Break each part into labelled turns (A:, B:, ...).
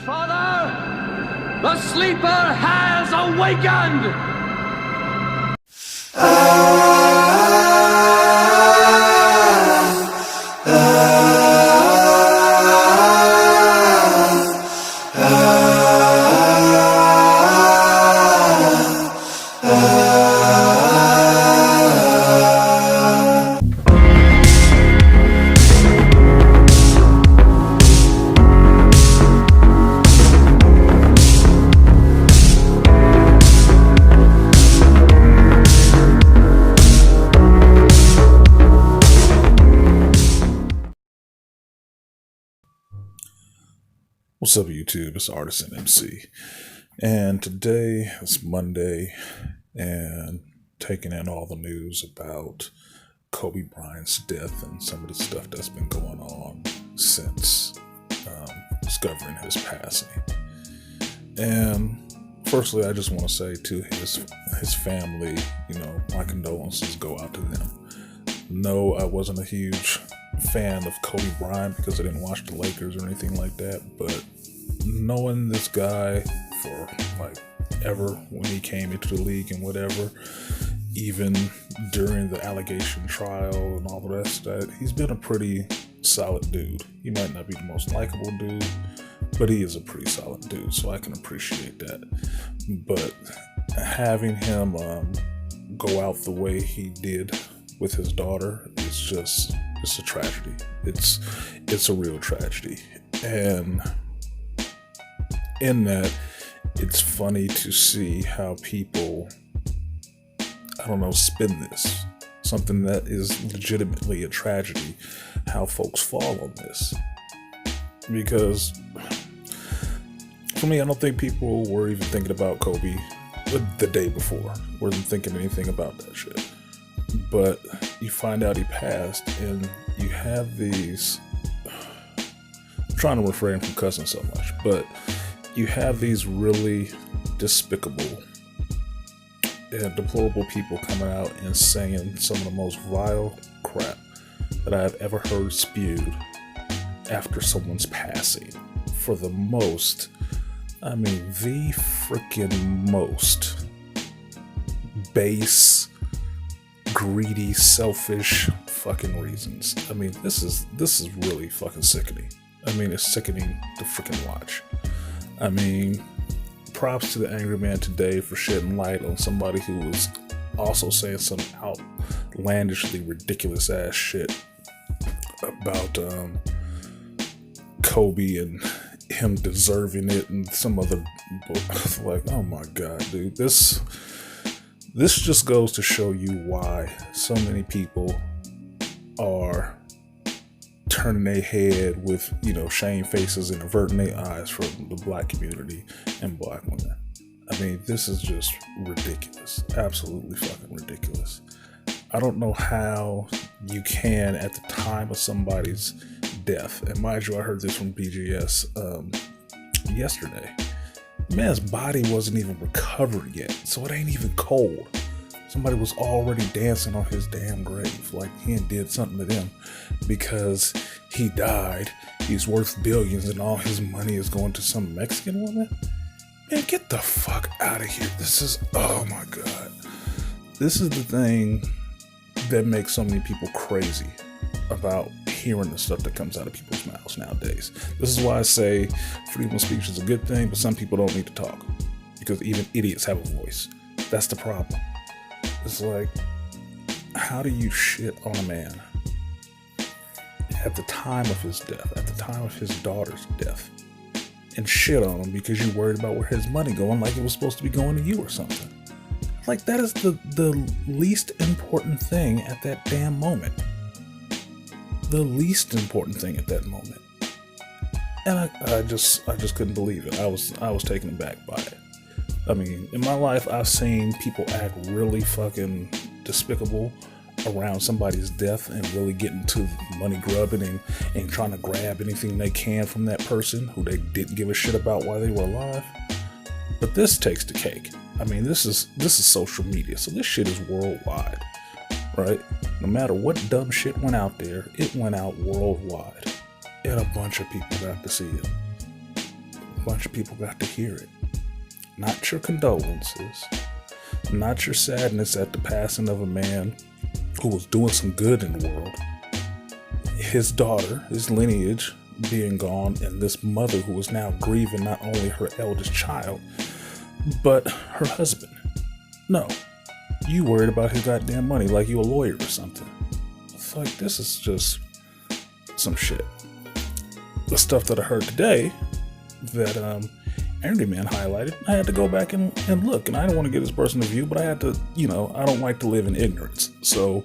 A: Father, the sleeper has awakened!
B: What's up, YouTube? It's Artisan MC, and today is Monday, and taking in all the news about Kobe Bryant's death and some of the stuff that's been going on since discovering his passing. And firstly, I just want to say to his family, my condolences go out to them. No, I wasn't a huge fan of Kobe Bryant because I didn't watch the Lakers or anything like that, but knowing this guy for ever when he came into the league and whatever, even during the allegation trial and all the rest of that, he's been a pretty solid dude. He might not be the most likable dude, but he is a pretty solid dude, so I can appreciate that. But having him go out the way he did with his daughter, it's a tragedy. It's a real tragedy. And in that, it's funny to see how people, spin this. Something that is legitimately a tragedy, how folks fall on this. Because for me, I don't think people were even thinking about Kobe the day before. Wasn't thinking anything about that shit. But you find out he passed, and you have these, I'm trying to refrain from cussing so much, but you have these really despicable and deplorable people coming out and saying some of the most vile crap that I've ever heard spewed after someone's passing. For the most, the freaking most base, greedy, selfish fucking reasons. This is really fucking sickening. It's sickening to freaking watch. Props to the angry man today for shedding light on somebody who was also saying some outlandishly ridiculous ass shit about Kobe and him deserving it and some other oh my god, dude, this just goes to show you why so many people are turning their head with, shame faces and averting their eyes from the black community and black women. This is just ridiculous. Absolutely fucking ridiculous. I don't know how you can, at the time of somebody's death, and mind you, I heard this from BGS yesterday. Man's body wasn't even recovered yet, so it ain't even cold. Somebody was already dancing on his damn grave like he did something to them because he died. He's worth billions and all his money is going to some Mexican woman. Man, get the fuck out of here. Oh my god. This is the thing that makes so many people crazy about hearing the stuff that comes out of people's mouths nowadays. This is why I say freedom of speech is a good thing, but some people don't need to talk because even idiots have a voice. That's the problem. It's like, how do you shit on a man at the time of his death, at the time of his daughter's death, and shit on him because you're worried about where his money going, like it was supposed to be going to you or something? Like, that is the least important thing at that damn moment. The least important thing at that moment. And I just couldn't believe it. I was taken aback by it. In my life, I've seen people act really fucking despicable around somebody's death and really getting to money grubbing and trying to grab anything they can from that person who they didn't give a shit about while they were alive. But this takes the cake. This is social media, so this shit is worldwide, right? No matter what dumb shit went out there, it went out worldwide, and a bunch of people got to see it. a bunch of people got to hear it. Not your condolences, not your sadness at the passing of a man who was doing some good in the world. His daughter, his lineage being gone, and this mother who was now grieving not only her eldest child, but her husband. No, you worried about his goddamn money like you a lawyer or something. It's like, this is just some shit. The stuff that I heard today that Angry Man highlighted, I had to go back and look, and I don't want to give this person a view, but I had to, I don't like to live in ignorance. So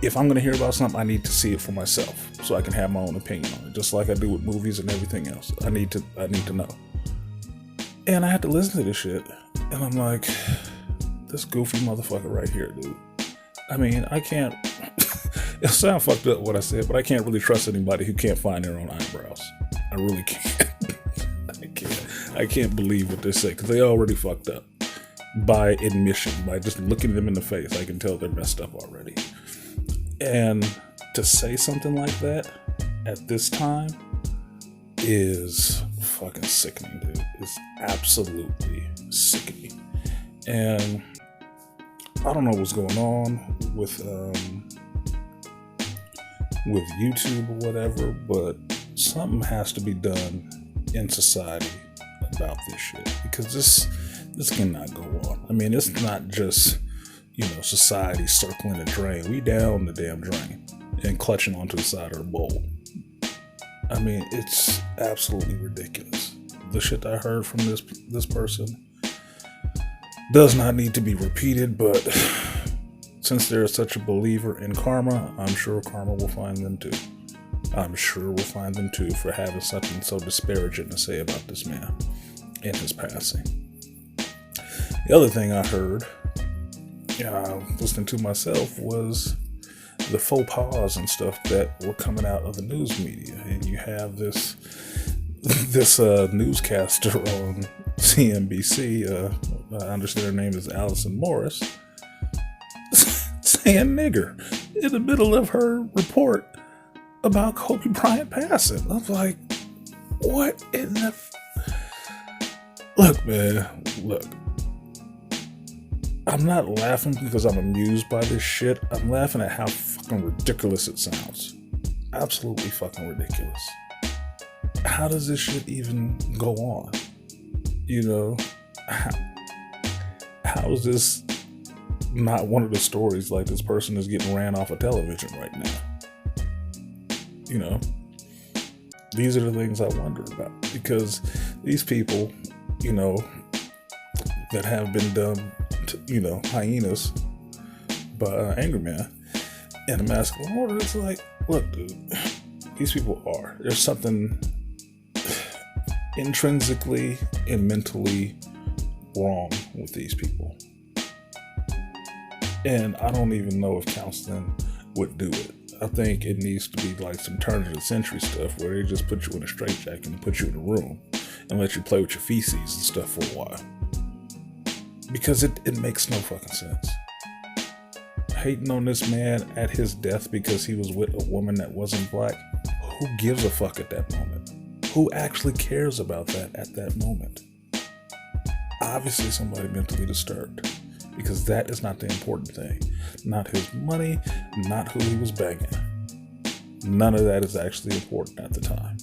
B: if I'm going to hear about something, I need to see it for myself so I can have my own opinion on it, just like I do with movies and everything else. I need to know. And I had to listen to this shit, and I'm like, this goofy motherfucker right here, dude. I mean, I can't, it sounds fucked up what I said, but I can't really trust anybody who can't find their own eyebrows. I really can't. I can't believe what they say, because they already fucked up. By admission, by just looking them in the face, I can tell they're messed up already. And to say something like that at this time is fucking sickening, dude. It's absolutely sickening. And I don't know what's going on with YouTube or whatever, but something has to be done in society about this shit, because this cannot go on. I mean, it's not just society circling the drain. We down the damn drain and clutching onto the side of the bowl. I mean, it's absolutely ridiculous. The shit I heard from this person does not need to be repeated, but since they're such a believer in karma, I'm sure karma will find them too. I'm sure we'll find them too for having something so disparaging to say about this man and his passing. The other thing I heard, listening to myself, was the faux pas and stuff that were coming out of the news media. And you have this newscaster on CNBC, I understand her name is Allison Morris, saying nigger in the middle of her report about Kobe Bryant passing. I'm like, what in the... Look, man, look. I'm not laughing because I'm amused by this shit. I'm laughing at how fucking ridiculous it sounds. Absolutely fucking ridiculous. How does this shit even go on? How is this not one of the stories like this person is getting ran off of television right now? These are the things I wonder about, because these people, that have been dubbed, hyenas by Angry Man and a masculine order, it's like, look, dude, these people there's something intrinsically and mentally wrong with these people. And I don't even know if counseling would do it. I think it needs to be like some turn of the century stuff where they just put you in a straitjacket and put you in a room and let you play with your feces and stuff for a while. Because it makes no fucking sense. Hating on this man at his death because he was with a woman that wasn't black, who gives a fuck at that moment? Who actually cares about that at that moment? Obviously somebody mentally disturbed, because that is not the important thing. Not his money, not who he was banging. None of that is actually important at the time.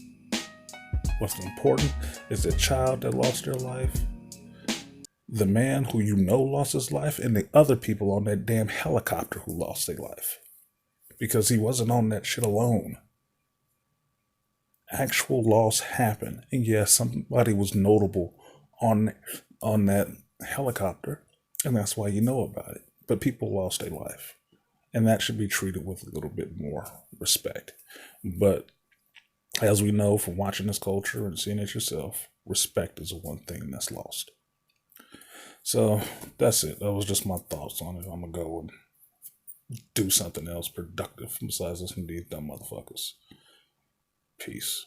B: What's important is the child that lost their life, the man who lost his life, and the other people on that damn helicopter who lost their life. Because he wasn't on that shit alone. Actual loss happened. And yes, somebody was notable on that helicopter, and that's why you know about it. But people lost their life. And that should be treated with a little bit more respect. But as we know from watching this culture and seeing it yourself, respect is the one thing that's lost. So that's it. That was just my thoughts on it. I'm going to go and do something else productive besides listening to these dumb motherfuckers. Peace.